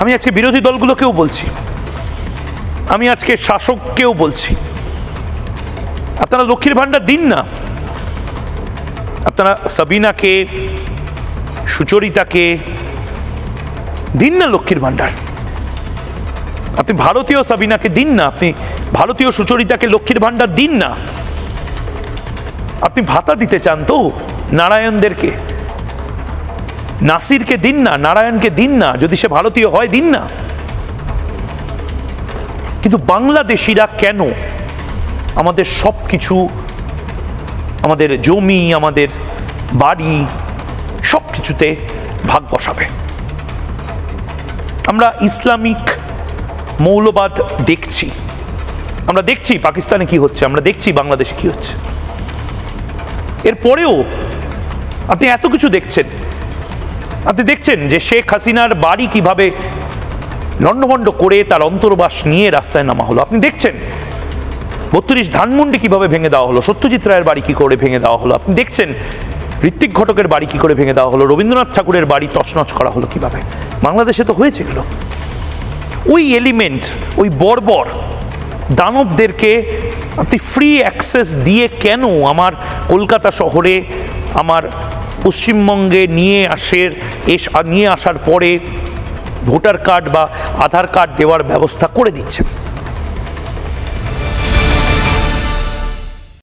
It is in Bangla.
আমি আজকে বিরোধী দলগুলোকেও বলছি, আমি আজকে শাসককেও বলছি, আপনারা লক্ষ্মীর ভাণ্ডার দিন না। আপনারা সাবিনাকে, সুচরিতাকে দিন না লক্ষ্মীর ভাণ্ডার। আপনি ভারতীয় সাবিনাকে দিন না, আপনি ভারতীয় সুচরিতাকে লক্ষ্মীর ভাণ্ডার দিন না। আপনি ভাতা দিতে চান তো নারায়ণদেরকে, নাসিরকে দিন না, নারায়ণকে দিন না, যদি সে ভারতীয় হয় দিন না। কিন্তু বাংলাদেশিরা কেন আমাদের সব কিছু, আমাদের জমি, আমাদের বাড়ি, সব কিছুতে ভাগ বসাবে? আমরা ইসলামিক মৌলবাদ দেখছি, আমরা দেখছি পাকিস্তানে কি হচ্ছে, আমরা দেখছি বাংলাদেশে কি হচ্ছে। এরপরেও আপনি এত কিছু দেখছেন, আপনি দেখছেন যে শেখ হাসিনার বাড়ি কিভাবে লণ্ডভণ্ড করে তার অন্তর্বাস নিয়ে রাস্তায় নামা হলো। আপনি দেখছেন 32 ধানমন্ডি কিভাবে ভেঙে দেওয়া হলো, সত্যজিৎ রায়ের বাড়ি কি করে ভেঙে দেওয়া হলো। আপনি দেখছেন ঋত্বিক ঘটকের বাড়ি কি করে ভেঙে দেওয়া হলো, রবীন্দ্রনাথ ঠাকুরের বাড়ি তছনছ করা হলো কিভাবে। বাংলাদেশে তো হয়েছে এগুলো। ওই এলিমেন্ট, ওই বর্বর দানবদেরকে আপনি ফ্রি অ্যাক্সেস দিয়ে কেন আমার কলকাতা শহরে, আমার পশ্চিমবঙ্গে নিয়ে আসার পরে ভোটার কার্ড বা আধার কার্ড দেওয়ার ব্যবস্থা করে দিচ্ছেন?